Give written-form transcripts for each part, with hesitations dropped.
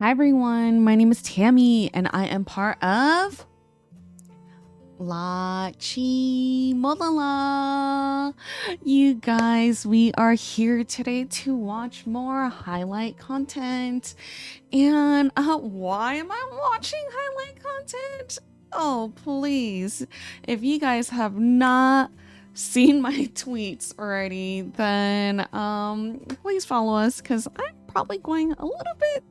Hi everyone, my name is Tammy and I am part of LaChiMoLaLa. You guys, we are here today to watch more highlight content. And why am I watching highlight content? Oh, please. If you guys have not seen my tweets already, then please follow us because I'm probably going a little bit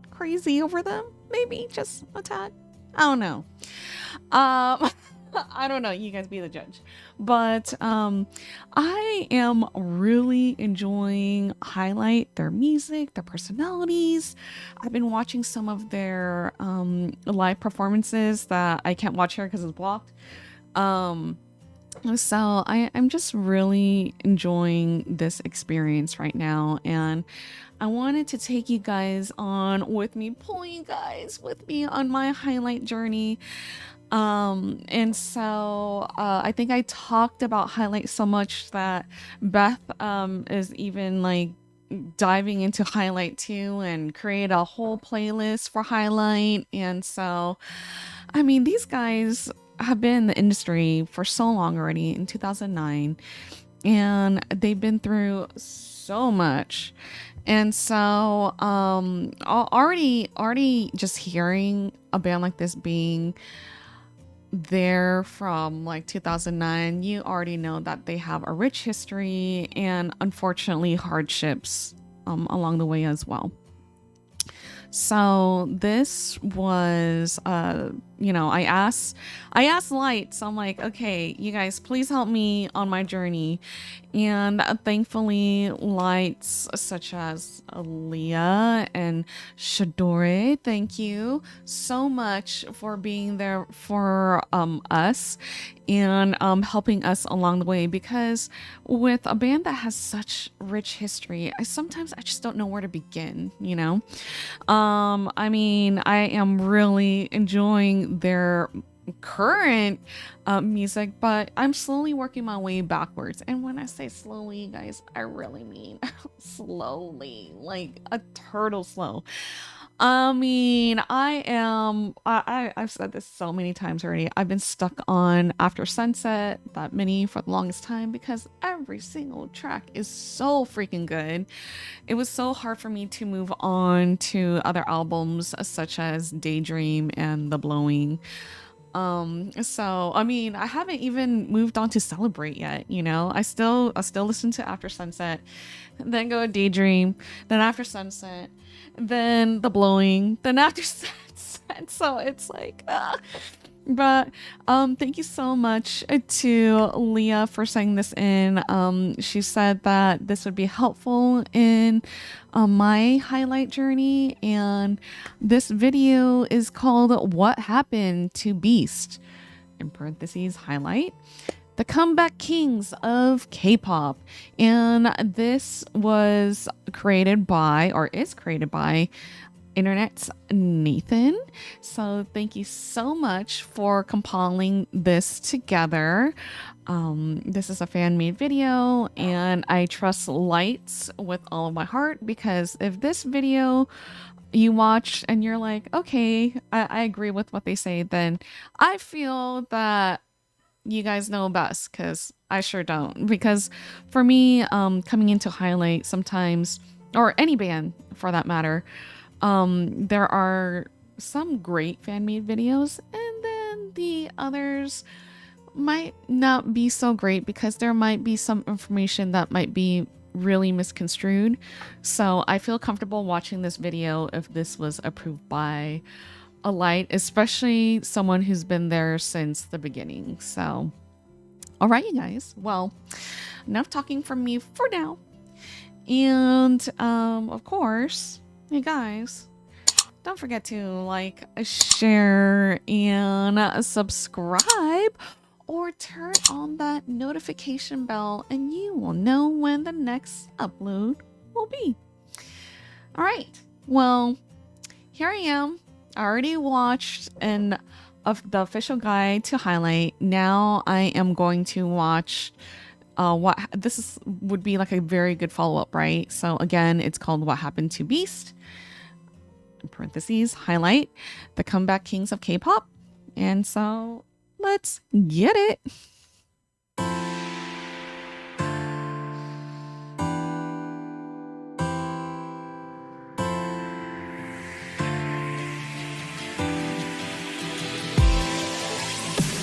crazy over them. Maybe just a tad. I don't know. I don't know. You guys be the judge. But I am really enjoying Highlight, their music, their personalities. I've been watching some of their live performances that I can't watch here because it's blocked. So I'm just really enjoying this experience right now, and I wanted to take you guys on with me, pull you guys with me on my highlight journey. And so I think I talked about highlight so much that Beth is even like diving into highlight too and create a whole playlist for highlight. And so I mean, these guys have been in the industry for so long already, in 2009, and they've been through so much. And so already just hearing a band like this being there from like 2009, you already know that they have a rich history and unfortunately hardships along the way as well. So this was I asked Light, so I'm like, okay, you guys please help me on my journey. And thankfully lights such as Leah and Shadore, thank you so much for being there for us and helping us along the way, because with a band that has such rich history, I just don't know where to begin, you know. I mean, I am really enjoying their current music, but I'm slowly working my way backwards. And when I say slowly, guys, I really mean slowly, like a turtle slow. I mean, I've said this so many times already. I've been stuck on After Sunset, that mini, for the longest time because every single track is so freaking good. It was so hard for me to move on to other albums such as Daydream and The Blowing. So I mean, I haven't even moved on to Celebrate yet, you know. I still listen to After Sunset, then go to Daydream, then After Sunset, then The Blowing, then After Sunset. So it's like but thank you so much to Leah for sending this in. She said that this would be helpful in my highlight journey, and this video is called "What Happened to Beast?" in parentheses highlight. The comeback kings of K-pop. And this was created by, or is created by, Internet's Nathan. So thank you so much for compiling this together. This is a fan-made video, and I trust Lights with all of my heart, because if this video you watch and you're like, okay, I agree with what they say, then I feel that you guys know best, because I sure don't. Because for me, coming into highlight sometimes, or any band for that matter, there are some great fan made videos, and then the others might not be so great because there might be some information that might be really misconstrued. So I feel comfortable watching this video if this was approved by a light, especially someone who's been there since the beginning. So, all right, you guys. Well, enough talking from me for now. And of course, you guys, don't forget to like, share, and subscribe, or turn on that notification bell, and you will know when the next upload will be. All right. Well, here I am. I already watched the official guide to highlight. Now I am going to watch what this would be like a very good follow-up, right? So again, it's called What Happened to Beast. in parentheses, highlight, the comeback kings of K-pop. And so let's get it.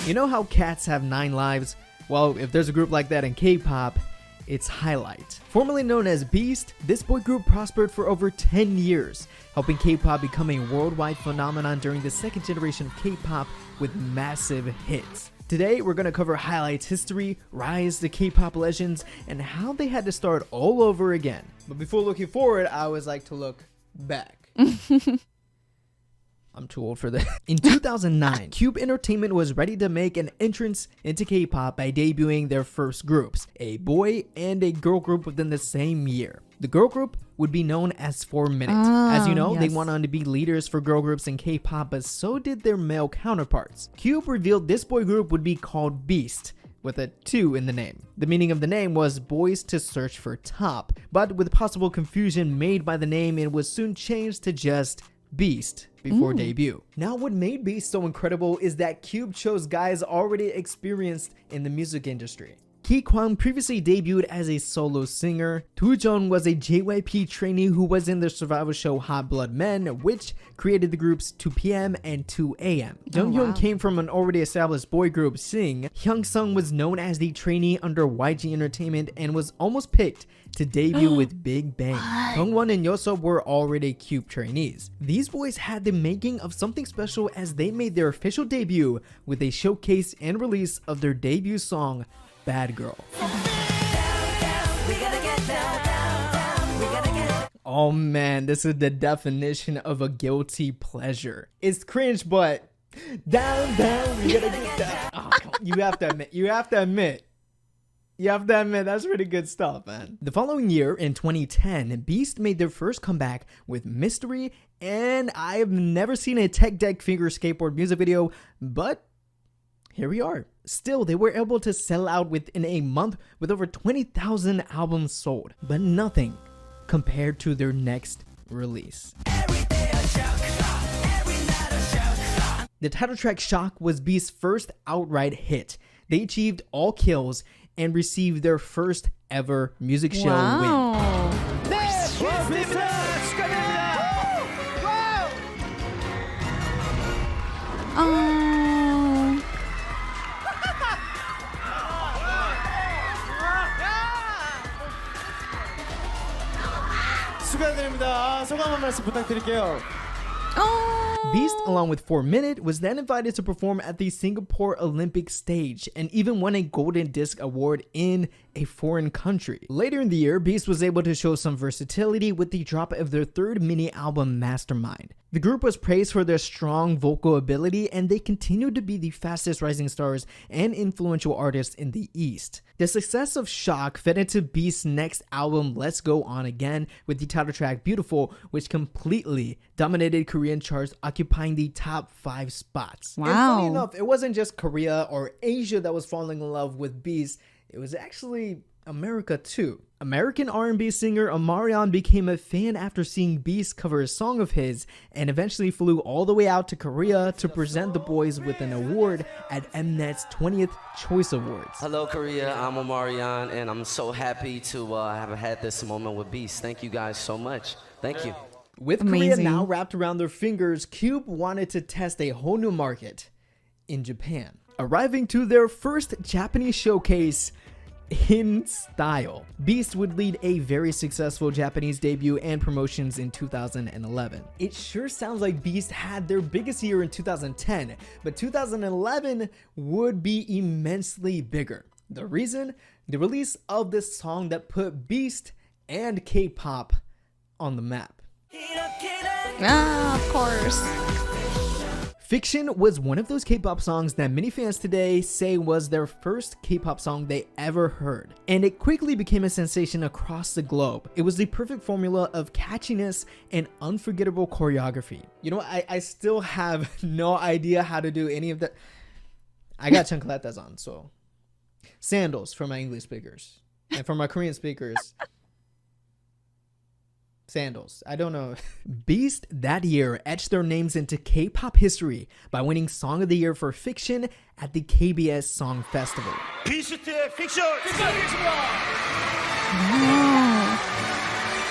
You know how cats have 9 lives? Well, if there's a group like that in K-pop, it's Highlight. Formerly known as Beast, this boy group prospered for over 10 years, helping K-pop become a worldwide phenomenon during the second generation of K-pop with massive hits. Today, we're going to cover Highlight's history, rise to K-pop legends, and how they had to start all over again. But before looking forward, I always like to look back. I'm too old for that. In 2009, Cube Entertainment was ready to make an entrance into K-pop by debuting their first groups, a boy and a girl group within the same year. The girl group would be known as 4 Minute. As you know, yes. They went on to be leaders for girl groups in K-pop, but so did their male counterparts. Cube revealed this boy group would be called Beast, with a 2 in the name. The meaning of the name was boys to search for top, but with possible confusion made by the name, it was soon changed to just Beast before debut. Now, what made Beast so incredible is that Cube chose guys already experienced in the music industry. Ki Kwang previously debuted as a solo singer. Toojun was a JYP trainee who was in the survival show Hot Blood Men, which created the groups 2PM and 2AM. Junghyun came from an already established boy group, Sing. Hyungsung was known as the trainee under YG Entertainment and was almost picked to debut with Big Bang. Dongwon and Yoso were already Cube trainees. These boys had the making of something special as they made their official debut with a showcase and release of their debut song, Bad Girl. Oh man, this is the definition of a guilty pleasure. It's cringe, but down, we gotta get down. Oh, you have to admit, that's pretty good stuff, man. The following year, in 2010, Beast made their first comeback with Mystery, and I have never seen a Tech Deck Finger Skateboard music video, but here we are. Still, they were able to sell out within a month with over 20,000 albums sold, but nothing compared to their next release. The title track Shock was Beast's first outright hit. They achieved all kills and received their first ever music show win. 축하드립니다. 소감 한 말씀 부탁드릴게요. Beast, along with 4 Minute, was then invited to perform at the Singapore Olympic stage and even won a Golden Disc Award in a foreign country. Later in the year, Beast was able to show some versatility with the drop of their third mini album, Mastermind. The group was praised for their strong vocal ability, and they continued to be the fastest rising stars and influential artists in the East. The success of Shock fed into Beast's next album, Let's Go On Again, with the title track Beautiful, which completely dominated Korean charts, occupying the top 5 spots. Wow. And funny enough, it wasn't just Korea or Asia that was falling in love with Beast, it was actually America too. American R&B singer Omarion became a fan after seeing Beast cover a song of his and eventually flew all the way out to Korea to present the boys with an award at Mnet's 20th Choice Awards. Hello Korea, I'm Omarion and I'm so happy to have had this moment with Beast. Thank you guys so much. Thank you. With Amazing. Korea now wrapped around their fingers, Cube wanted to test a whole new market in Japan. Arriving to their first Japanese showcase in style, Beast would lead a very successful Japanese debut and promotions in 2011. It sure sounds like Beast had their biggest year in 2010, but 2011 would be immensely bigger. The reason? The release of this song that put Beast and K-pop on the map. Of course. Fiction was one of those K-pop songs that many fans today say was their first K-pop song they ever heard, and it quickly became a sensation across the globe. It was the perfect formula of catchiness and unforgettable choreography. You know, I still have no idea how to do any of that. I got chancletas on, so sandals for my English speakers, and for my Korean speakers, Sandals. I don't know. Beast that year etched their names into K-pop history by winning Song of the Year for Fiction at the KBS Song Festival. 비스트의 픽션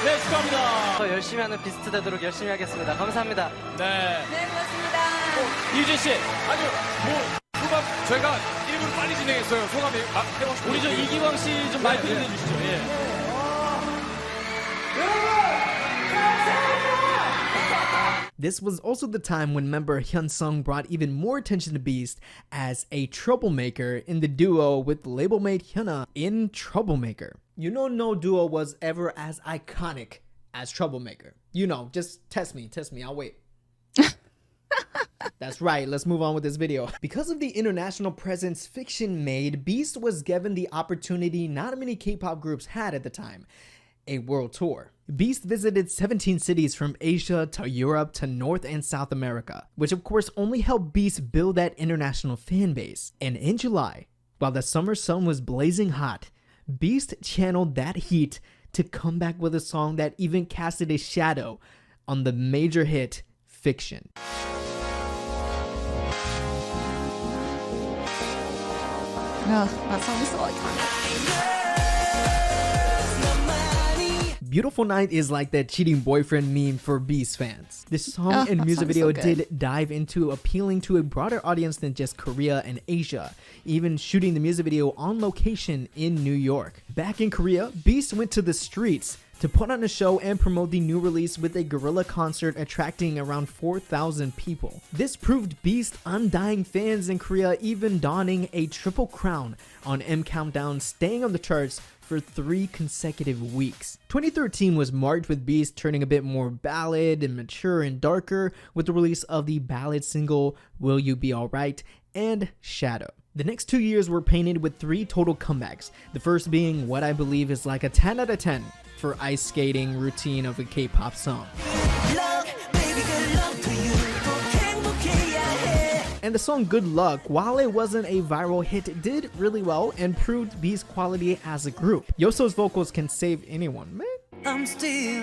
네, 축하합니다. 더 열심히 하는 비스트 되도록 열심히 하겠습니다. 감사합니다. 네. 네, 고맙습니다. 이유진 씨, 아주 소감 저희가 1분 빨리 진행했어요. 소감이 해보고 싶어요. 우리 저 이기광 씨 좀 마이크 좀 해주시죠. 예. This was also the time when member Hyunsung brought even more attention to Beast as a troublemaker in the duo with label mate Hyuna in Troublemaker. You know, no duo was ever as iconic as Troublemaker. You know, just test me, I'll wait. That's right, let's move on with this video. Because of the international presence Fiction made, Beast was given the opportunity not many K-pop groups had at the time. A world tour. Beast visited 17 cities from Asia to Europe to North and South America, which of course only helped Beast build that international fan base. And in July, while the summer sun was blazing hot, Beast channeled that heat to come back with a song that even casted a shadow on the major hit Fiction. That song is so iconic. Beautiful Night is like that cheating boyfriend meme for Beast fans. This song and that music song's video so good. did dive into appealing to a broader audience than just Korea and Asia, even shooting the music video on location in New York. Back in Korea, Beast went to the streets to put on a show and promote the new release with a guerrilla concert attracting around 4,000 people. This proved Beast's undying fans in Korea, even donning a triple crown on M Countdown, staying on the charts for 3 consecutive weeks. 2013 was marked with Beast turning a bit more ballad and mature and darker with the release of the ballad single Will You Be Alright and Shadow. The next 2 years were painted with 3 total comebacks, the first being what I believe is like a 10 out of 10 for ice skating routine of a K-pop song. And the song Good Luck, while it wasn't a viral hit, did really well and proved Beast's quality as a group. Yoso's vocals can save anyone, man. I'm still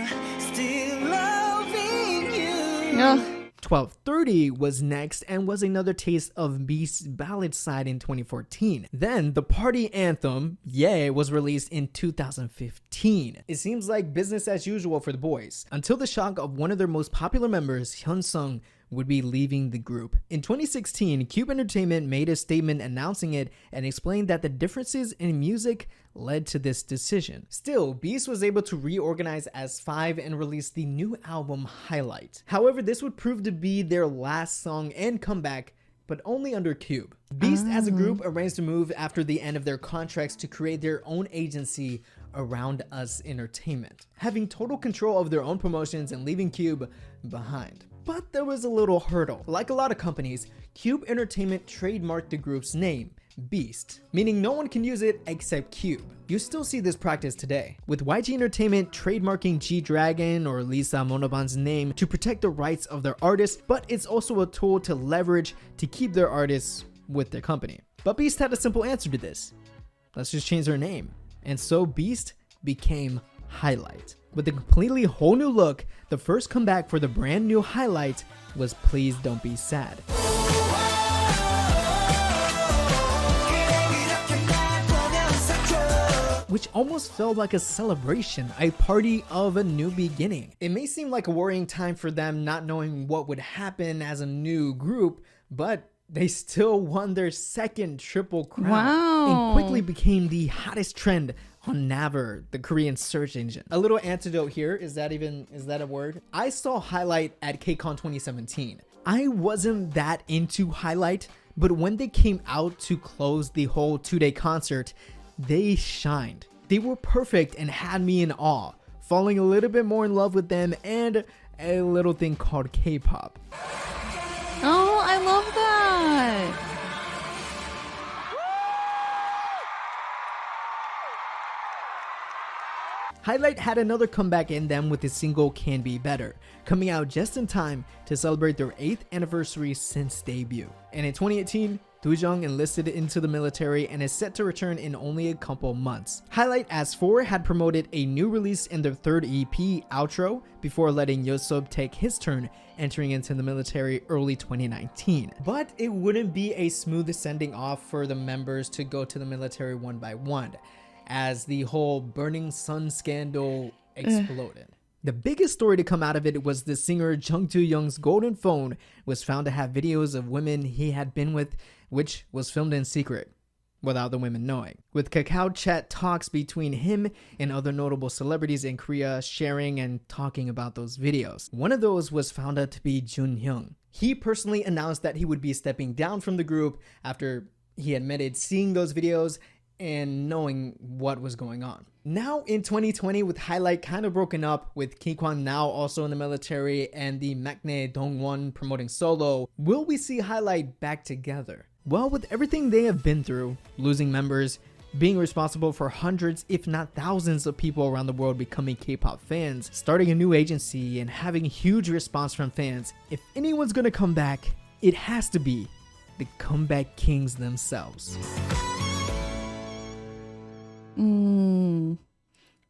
loving you. 1230 was next and was another taste of Beast's ballad side in 2014. Then the party anthem, Yeah, was released in 2015. It seems like business as usual for the boys, until the shock of one of their most popular members, Hyunsung, would be leaving the group. In 2016, Cube Entertainment made a statement announcing it and explained that the differences in music led to this decision. Still, Beast was able to reorganize as 5 and release the new album Highlight. However, this would prove to be their last song and comeback, but only under Cube. Beast as a group arranged to move after the end of their contracts to create their own agency Around Us Entertainment, having total control of their own promotions and leaving Cube behind. But there was a little hurdle. Like a lot of companies, Cube Entertainment trademarked the group's name, Beast, meaning no one can use it except Cube. You still see this practice today, with YG Entertainment trademarking G-Dragon or Lisa Monoban's name to protect the rights of their artists, but it's also a tool to leverage to keep their artists with their company. But Beast had a simple answer to this. Let's just change their name. And so Beast became Highlight. With a completely whole new look, the first comeback for the brand new Highlight was Please Don't Be Sad. Which almost felt like a celebration, a party of a new beginning. It may seem like a worrying time for them not knowing what would happen as a new group, but they still won their second triple crown and quickly became the hottest trend on Naver, the Korean search engine. A little antidote here, is that a word? I saw Highlight at KCON 2017. I wasn't that into Highlight, but when they came out to close the whole 2-day concert, they shined. They were perfect and had me in awe, falling a little bit more in love with them and a little thing called K-pop. Oh, I love that. Highlight had another comeback in them with the single Can Be Better, coming out just in time to celebrate their 8th anniversary since debut. And in 2018, Doo-jung enlisted into the military and is set to return in only a couple months. Highlight as 4 had promoted a new release in their third EP, Outro, before letting Yeosub take his turn, entering into the military early 2019. But it wouldn't be a smooth sending off for the members to go to the military one by one, as the whole Burning Sun scandal exploded. The biggest story to come out of it was the singer Jung Do-young's golden phone was found to have videos of women he had been with, which was filmed in secret, without the women knowing. With Kakao chat talks between him and other notable celebrities in Korea sharing and talking about those videos. One of those was found out to be Jun Hyung. He personally announced that he would be stepping down from the group after he admitted seeing those videos and knowing what was going on. Now in 2020, with Highlight kind of broken up, with Ki-kwan now also in the military and the Maknae Dongwon promoting solo, will we see Highlight back together? Well, with everything they have been through, losing members, being responsible for hundreds if not thousands of people around the world becoming K-pop fans, starting a new agency and having huge response from fans, if anyone's gonna come back, it has to be the comeback kings themselves.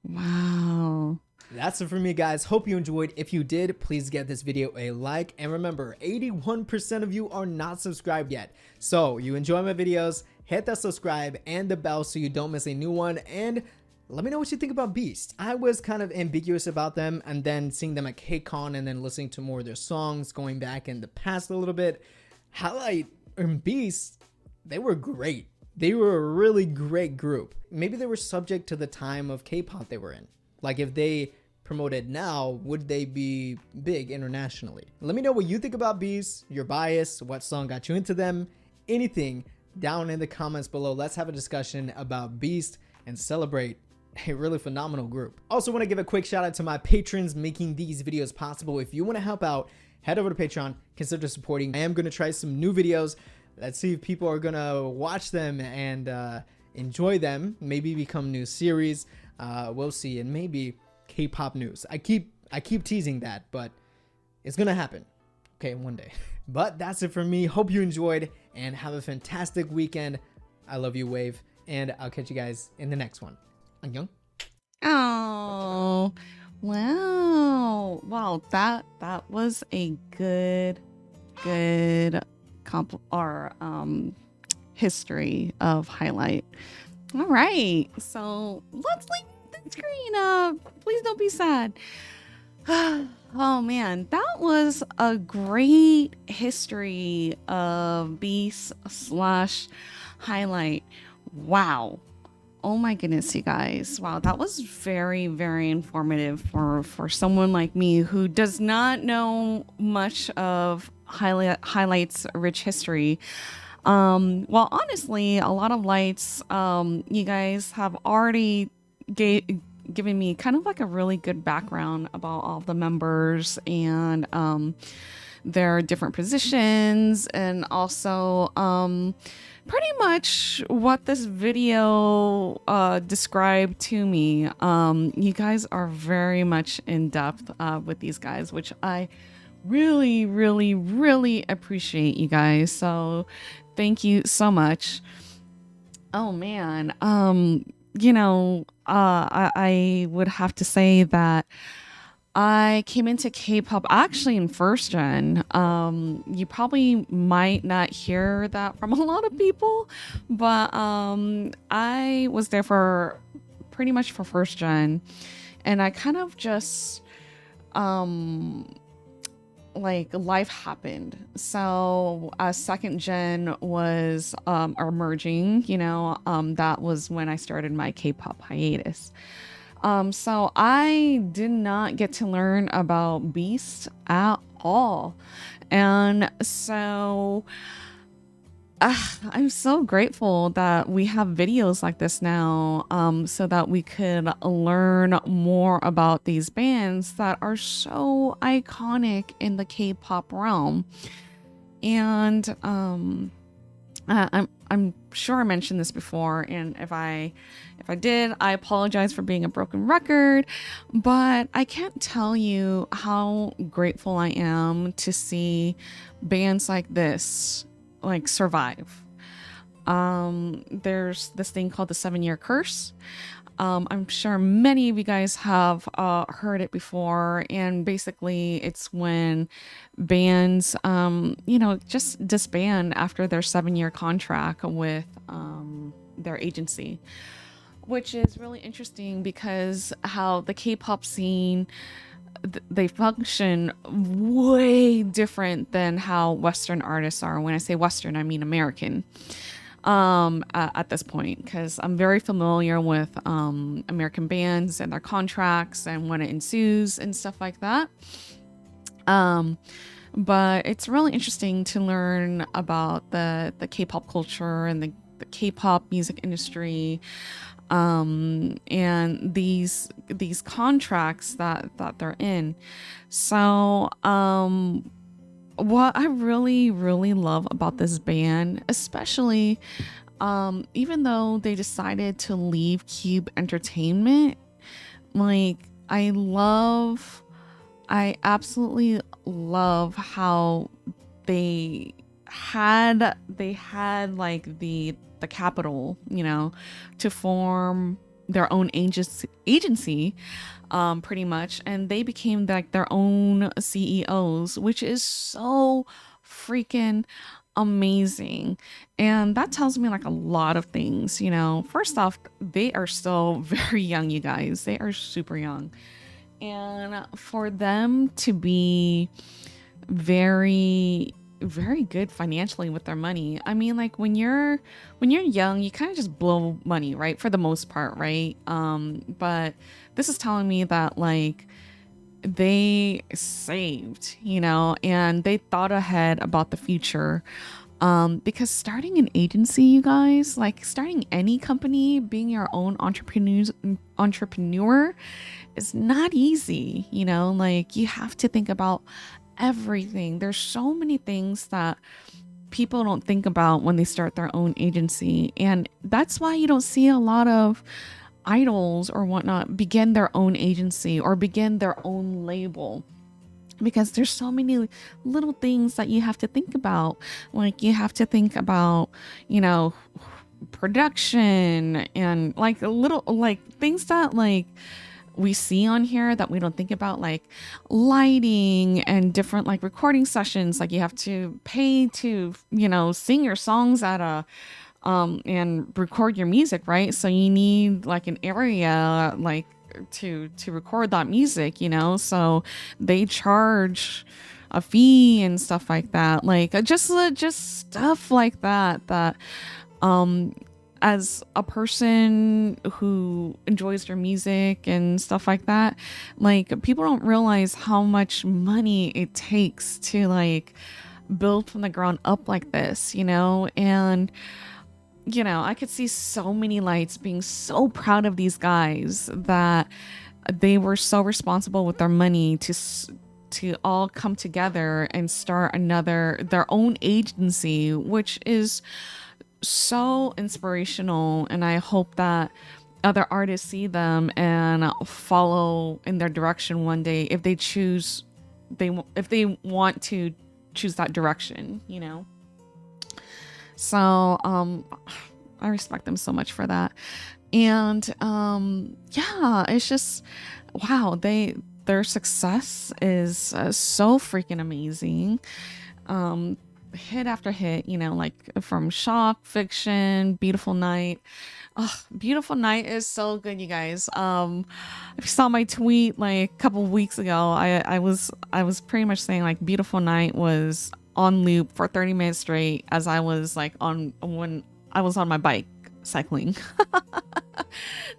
Wow. That's it for me, guys. Hope you enjoyed. If you did, please give this video a like. And remember, 81% of you are not subscribed yet. So you enjoy my videos, hit that subscribe and the bell so you don't miss a new one. And let me know what you think about Beast. I was kind of ambiguous about them, and then seeing them at KCON and then listening to more of their songs, going back in the past a little bit. Highlight and Beast, they were great. They were a really great group. Maybe they were subject to the time of K-pop they were in. Like if they promoted now, would they be big internationally? Let me know what you think about Beast, your bias, what song got you into them, anything down in the comments below. Let's have a discussion about Beast and celebrate a really phenomenal group. Also want to give a quick shout out to my patrons making these videos possible. If you want to help out, head over to Patreon, consider supporting. I am going to try some new videos. Let's see if people are gonna watch them and enjoy them. Maybe become new series. We'll see, and maybe K-pop news. I keep teasing that, but it's gonna happen. Okay, one day. But that's it for me. Hope you enjoyed and have a fantastic weekend. I love you, Wave, and I'll catch you guys in the next one. Annyeong. Oh, wow. That was a good history of Highlight. All right, so let's leave the screen up. Please don't be sad. Oh man, that was a great history of Beast / Highlight. Wow. Oh my goodness, you guys. Wow, that was very, very informative for someone like me who does not know much of Highlight's rich history. Well, honestly, a lot of lights, you guys have already given me kind of like a really good background about all the members and their different positions, and also pretty much what this video described to me. You guys are very much in depth with these guys, which I really, really, really appreciate, you guys. So thank you so much. Oh man, you know, I would have to say that I came into K-pop actually in first gen. You probably might not hear that from a lot of people, but I was there for pretty much for first gen, and I kind of just like life happened. So second gen was emerging, you know, that was when I started my K-pop hiatus. So I did not get to learn about Beast at all. And so I'm so grateful that we have videos like this now, so that we could learn more about these bands that are so iconic in the K-pop realm. And I'm sure I mentioned this before, and if I did, I apologize for being a broken record, but I can't tell you how grateful I am to see bands like this like survive. there's this thing called the 7-year curse. I'm sure many of you guys have heard it before, and basically it's when bands, just disband after their 7-year contract with their agency, which is really interesting because how the K-pop scene, they function way different than how Western artists are. When I say Western, I mean American. At this point, because I'm very familiar with American bands and their contracts and when it ensues and stuff like that. But it's really interesting to learn about the K-pop culture and the K-pop music industry, and these contracts that they're in. So what I really, really love about this band, especially even though they decided to leave Cube Entertainment, like I absolutely love how they had like the capital, to form their own agency, pretty much, and they became like their own CEOs, which is so freaking amazing. And that tells me like a lot of things. First off, they are still very young, you guys. They are super young, and for them to be very, very good financially with their money. I mean, like when you're young, you kind of just blow money, right? For the most part, right? But this is telling me that like they saved, and they thought ahead about the future. Because starting an agency, you guys, like starting any company, being your own entrepreneur is not easy, like you have to think about everything. There's so many things that people don't think about when they start their own agency, and that's why you don't see a lot of idols or whatnot begin their own agency or begin their own label, because there's so many little things that you have to think about. Like you have to think about, production and like little like things that like we see on here that we don't think about, like lighting and different like recording sessions. Like you have to pay to, sing your songs at a and record your music, right? So you need like an area like to record that music, so they charge a fee and stuff like that, like just stuff like that as a person who enjoys their music and stuff like that, like people don't realize how much money it takes to like build from the ground up like this, and I could see so many lights being so proud of these guys that they were so responsible with their money to all come together and start their own agency, which is so inspirational. And I hope that other artists see them and follow in their direction one day if they want to choose that direction, So I respect them so much for that. And yeah, it's just wow, their success is so freaking amazing. Hit after hit, like from Shock, Fiction, Beautiful Night. Oh, Beautiful Night is so good, you guys. If you saw my tweet like a couple of weeks ago, I was pretty much saying like Beautiful Night was on loop for 30 minutes straight as I was like when I was on my bike cycling.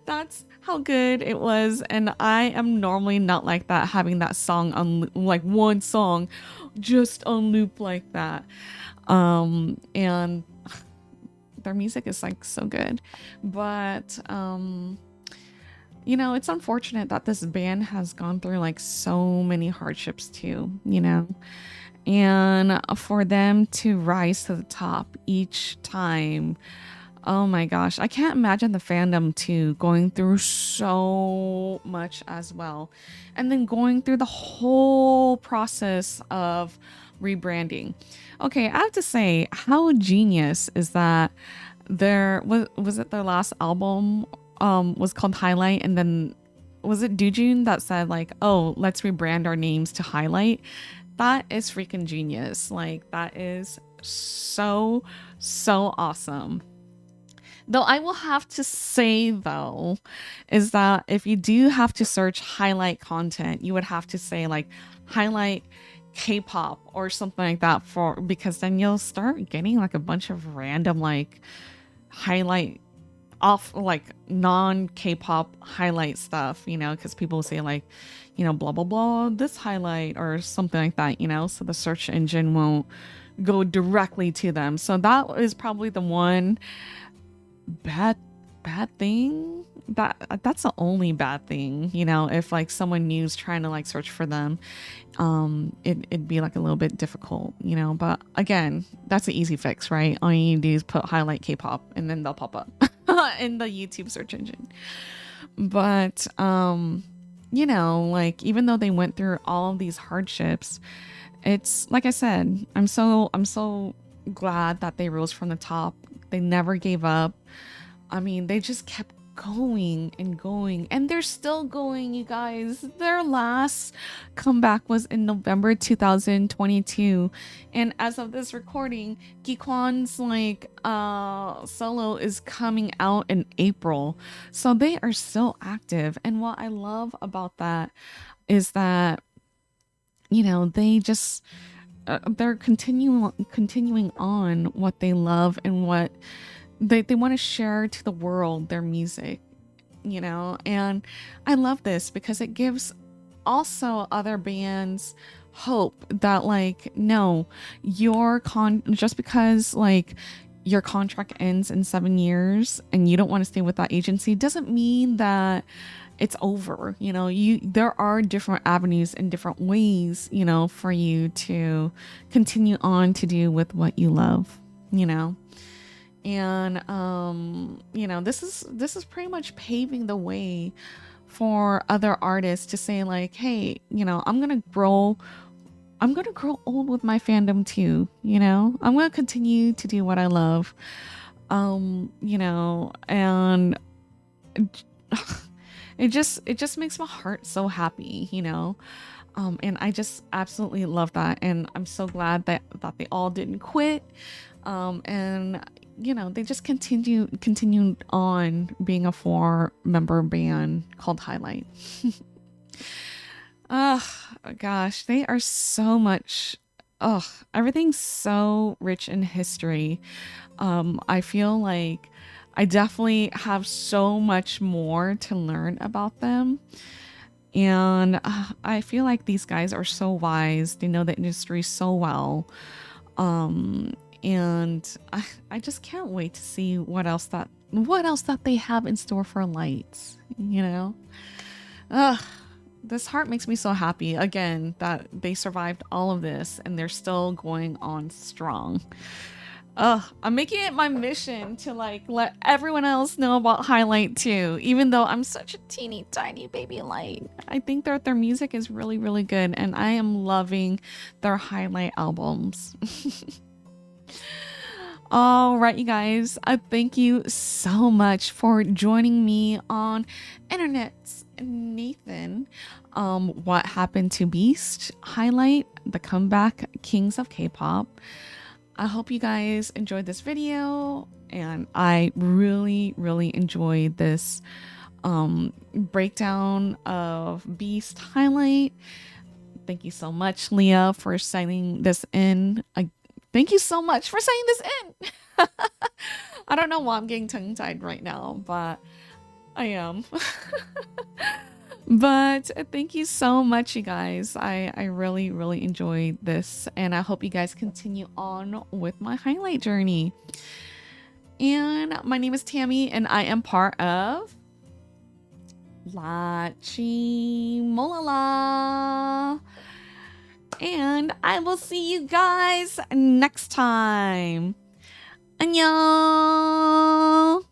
That's how good it was. And I am normally not like that, having that song on like one song just on loop like that. And their music is like so good, but it's unfortunate that this band has gone through like so many hardships too, and for them to rise to the top each time. Oh my gosh, I can't imagine the fandom too going through so much as well. And then going through the whole process of rebranding. Okay, I have to say, how genius is that was it their last album was called Highlight, and then was it Doojun that said like, oh, let's rebrand our names to Highlight? That is freaking genius. Like, that is so awesome. Though I will have to say though, is that if you do have to search highlight content, you would have to say like highlight K-pop or something like that, because then you'll start getting like a bunch of random like highlight off like non K-pop highlight stuff, you know, because people say like, you know, blah blah blah this highlight or something like that, you know, so the search engine won't go directly to them. So that is probably the one bad thing. That's the only bad thing, you know, if like someone new's trying to like search for them, it'd be like a little bit difficult, you know. But again, that's an easy fix, right? All you need to do is put highlight K-pop and then they'll pop up in the YouTube search engine. But you know, like even though they went through all of these hardships, it's like I said, I'm so glad that they rose from the top. They never gave up. I mean, they just kept going and going, and they're still going, you guys. Their last comeback was in November 2022, and as of this recording, Gikwon's like solo is coming out in April, so they are still active. And what I love about that is that, you know, they just they're continuing on what they love and what they want to share to the world, their music, you know. And I love this because it gives also other bands hope that like, no, just because like your contract ends in 7 years and you don't want to stay with that agency doesn't mean that it's over. You know, there are different avenues and different ways, you know, for you to continue on to do with what you love, you know. And you know, this is pretty much paving the way for other artists to say like, hey, you know, I'm gonna grow old with my fandom too, you know. I'm gonna continue to do what I love, you know. And it just makes my heart so happy, you know. And I just absolutely love that, and I'm so glad that they all didn't quit, and you know, they just continued on being a 4-member band called Highlight. Gosh, they are so much. Everything's so rich in history. I feel like I definitely have so much more to learn about them. And I feel like these guys are so wise. They know the industry so well. And I just can't wait to see what else that they have in store for Lights, you know. This heart makes me so happy again that they survived all of this and they're still going on strong. I'm making it my mission to like let everyone else know about Highlight too, even though I'm such a teeny tiny baby Light. I think that their music is really, really good, and I am loving their Highlight albums. All right, you guys, I thank you so much for joining me on Internet's Nathan. What happened to Beast, Highlight, the comeback Kings of K-pop. I hope you guys enjoyed this video, and I really, really enjoyed this breakdown of Beast, Highlight. Thank you so much, Leah, for signing this in. Thank you so much for saying this in. I don't know why I'm getting tongue-tied right now, but I am. But thank you so much, you guys. I really, really enjoyed this, and I hope you guys continue on with my Highlight journey. And my name is Tammy, and I am part of LaChiMoLaLa. And I will see you guys next time. Annyeong!